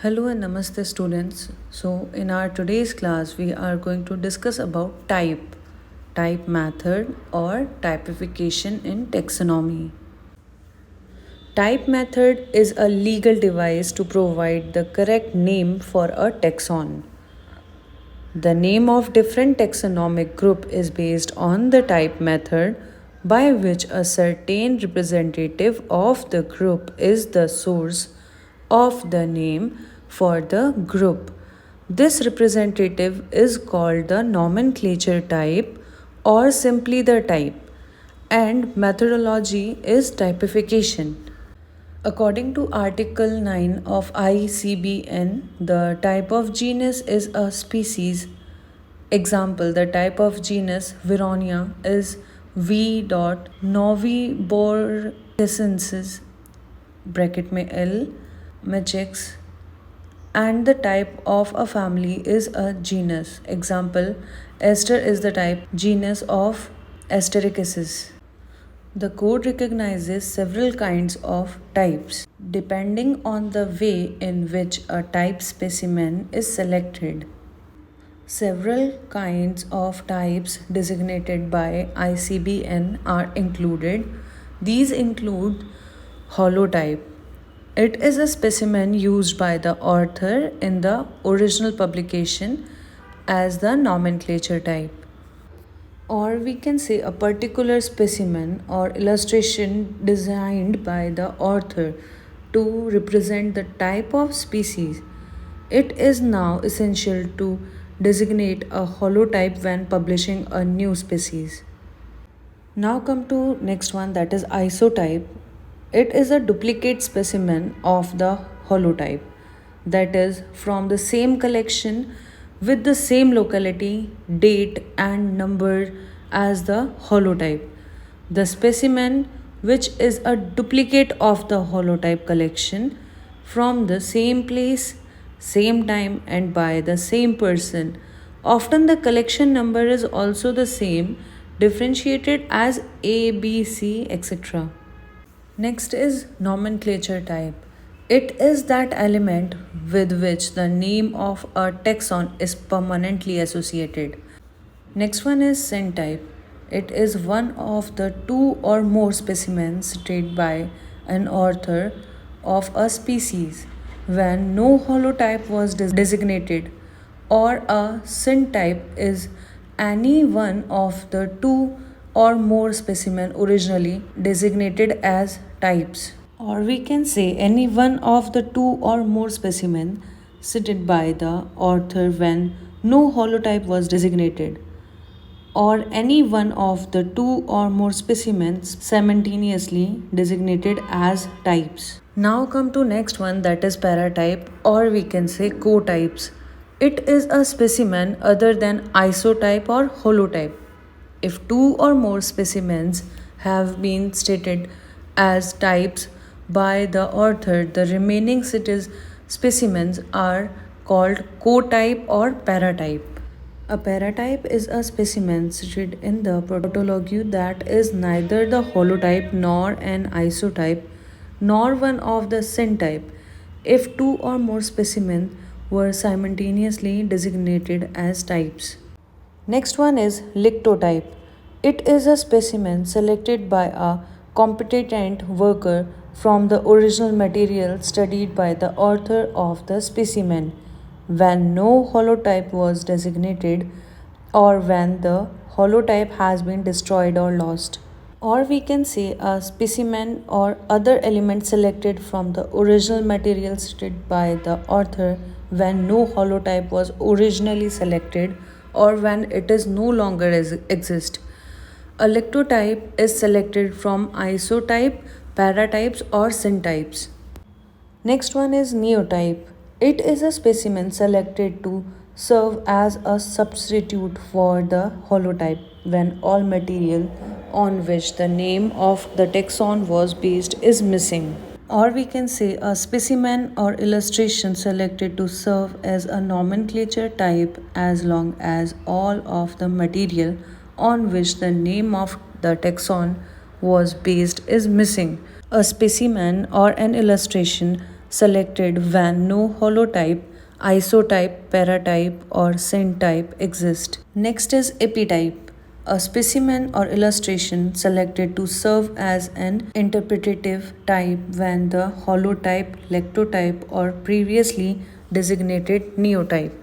Hello and namaste students. So in our today's class we are going to discuss about type method or typification in taxonomy. Type method is a legal device to provide the correct name for a taxon. The name of different taxonomic group is based on the type method by which a certain representative of the group is the source of the name for the group. This representative is called the nomenclature type or simply the type, and methodology is typification. According to Article 9 of ICBN, the type of genus is a species. Example, the type of genus Vironia is V. noviborgescensis bracket में L mechex, and the type of a family is a genus. Example, Aster is the type genus of Astericus. The code recognizes several kinds of types depending on the way in which a type specimen is selected. Several kinds of types designated by ICBN are included. These include holotype. It is a specimen used by the author in the original publication as the nomenclature type. Or we can say a particular specimen or illustration designed by the author to represent the type of species. It is now essential to designate a holotype when publishing a new species. Now come to next one, that is isotype. It is a duplicate specimen of the holotype, that is from the same collection with the same locality, date and number as the holotype. The specimen which is a duplicate of the holotype collection from the same place, same time and by the same person. Often the collection number is also the same, differentiated as A, B, C, etc. Next is nomenclature type. It is that element with which the name of a taxon is permanently associated. Next one is syntype. It is one of the two or more specimens stated by an author of a species when no holotype was designated, or a syntype is any one of the two or more specimen originally designated as types, or we can say any one of the two or more specimen cited by the author when no holotype was designated, or any one of the two or more specimens simultaneously designated as types. Now come to next one, that is paratype, or we can say co-types. It is a specimen other than isotype or holotype. If two or more specimens have been stated as types by the author, the remaining specimens are called co-type or paratype. A paratype is a specimen situated in the protologue that is neither the holotype nor an isotype nor one of the syntype if two or more specimens were simultaneously designated as types. Next one is lictotype. It is a specimen selected by a competent worker from the original material studied by the author of the specimen when no holotype was designated, or when the holotype has been destroyed or lost. Or we can say a specimen or other element selected from the original material studied by the author when no holotype was originally selected or when it is no longer exist. A lictotype is selected from isotype, paratypes or syntypes. Next one is neotype. It is a specimen selected to serve as a substitute for the holotype when all material on which the name of the taxon was based is missing. Or we can say a specimen or illustration selected to serve as a nomenclature type as long as all of the material on which the name of the taxon was based is missing. A specimen or an illustration selected when no holotype, isotype, paratype, or syntype exist. Next is epitype, a specimen or illustration selected to serve as an interpretative type when the holotype, lectotype, or previously designated neotype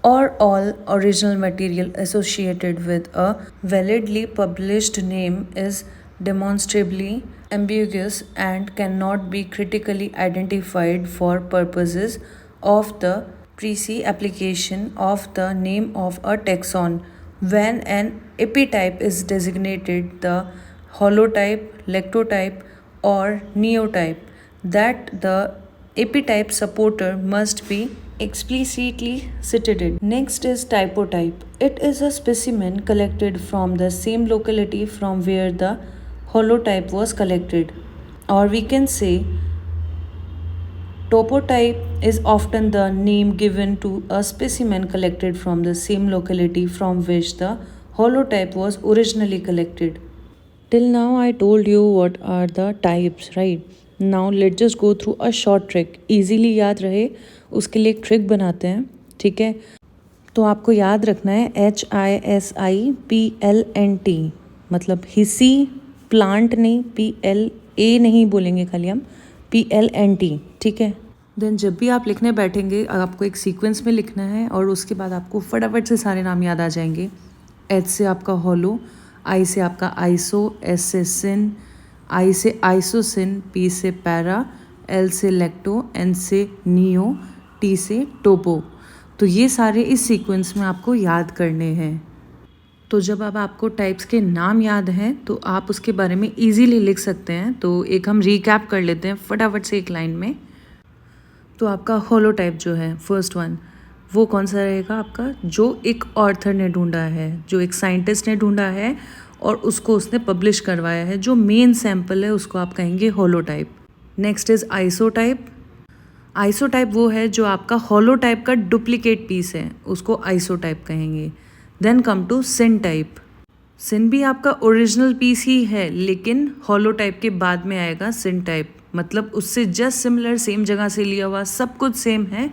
or all original material associated with a validly published name is demonstrably ambiguous and cannot be critically identified for purposes of the pre application of the name of a taxon. When an epitype is designated the holotype, lectotype, or neotype, that the epitype supporter must be explicitly cited. Next is typotype. It is a specimen collected from the same locality from where the holotype was collected. Or we can say topotype is often the name given to a specimen collected from the same locality from which the holotype was originally collected. Till now, I told you what are the types, right? Now, let's just go through a short trick. Easily याद रहे उसके लिए एक trick बनाते हैं, ठीक है? तो आपको याद रखना है HISIPLNT, मतलब हिसी प्लांट नहीं, PLA नहीं बोलेंगे खाली हम, PLNT, ठीक है? देन जब भी आप लिखने बैठेंगे आपको एक सीक्वेंस में लिखना है और उसके बाद आपको फटाफट से सारे नाम याद आ जाएंगे. H से आपका होलो, I से आपका आइसो, S से सिन, I से आइसोसिन, P से पैरा, L से लेक्टो, N से नियो, T से टोपो. तो ये सारे इस सीक्वेंस में आपको याद करने हैं. तो जब अब आपको टाइप्स के नाम याद हैं तो आप उसके बारे में इजीली लिख सकते हैं. तो एक हम रिकैप कर लेते हैं फटाफट से एक लाइन में. तो आपका होलोटाइप जो है फर्स्ट वन, वो कौन सा रहेगा आपका, जो एक ऑर्थर ने ढूंढा है, जो एक साइंटिस्ट ने ढूंढा है और उसको उसने पब्लिश करवाया है, जो मेन सैम्पल है उसको आप कहेंगे holotype. Next is isotype. Isotype वो है जो आपका होलोटाइप का डुप्लीकेट पीस है, उसको आइसोटाइप कहेंगे. Then come to syntype. Syn भी आपका ओरिजिनल पीस ही है लेकिन होलोटाइप के बाद में आएगा सिन टाइप, मतलब उससे जस्ट सिमिलर, सेम जगह से लिया हुआ, सब कुछ सेम है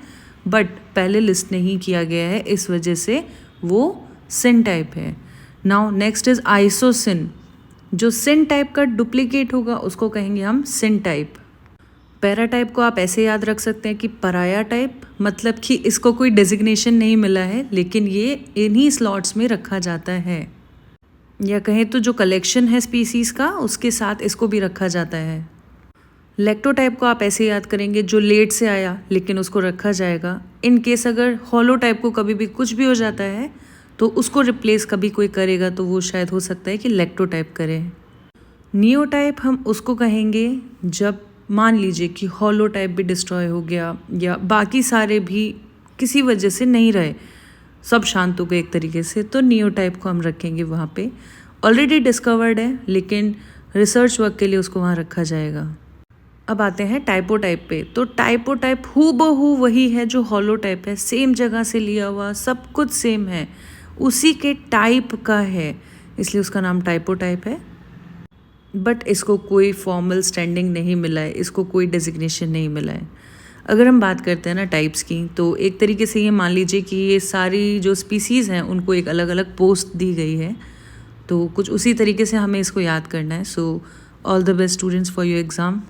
बट पहले लिस्ट नहीं किया गया है, इस वजह से वो सिन टाइप है. Now next is isosyn. जो सिन टाइप का डुप्लीकेट होगा उसको कहेंगे हम सिन टाइप. पैराटाइप को आप ऐसे याद रख सकते हैं कि पराया टाइप, मतलब कि इसको कोई डेजिग्नेशन नहीं मिला है लेकिन ये इन्हीं स्लॉट्स में रखा जाता है, या कहें तो जो कलेक्शन है स्पीसीज़ का उसके साथ इसको भी रखा जाता है. लेक्टोटाइप को आप ऐसे याद करेंगे जो लेट से आया लेकिन उसको रखा जाएगा. इन केस अगर होलोटाइप को कभी भी कुछ भी हो जाता है तो उसको रिप्लेस कभी कोई करेगा तो वो शायद हो सकता है कि लेक्टोटाइप करे. नियोटाइप हम उसको कहेंगे जब मान लीजिए कि होलोटाइप भी डिस्ट्रॉय हो गया या बाकी सारे भी किसी वजह से नहीं रहे, सब शांत हो गए एक तरीके से, तो नियोटाइप को हम रखेंगे वहाँ पे. ऑलरेडी डिस्कवर्ड है लेकिन रिसर्च वर्क के लिए उसको वहाँ रखा जाएगा. अब आते हैं टाइपोटाइप पे. तो टाइपोटाइप हूबहू वही है जो होलोटाइप है, सेम जगह से लिया हुआ, सब कुछ सेम है, उसी के टाइप का है, इसलिए उसका नाम टाइपोटाइप है. बट इसको कोई फॉर्मल स्टैंडिंग नहीं मिला है, इसको कोई डेजिग्नेशन नहीं मिला है. अगर हम बात करते हैं ना टाइप्स की, तो एक तरीके से ये मान लीजिए कि ये सारी जो स्पीसीज़ हैं उनको एक अलग अलग पोस्ट दी गई है, तो कुछ उसी तरीके से हमें इसको याद करना है. So all the best students for your exam.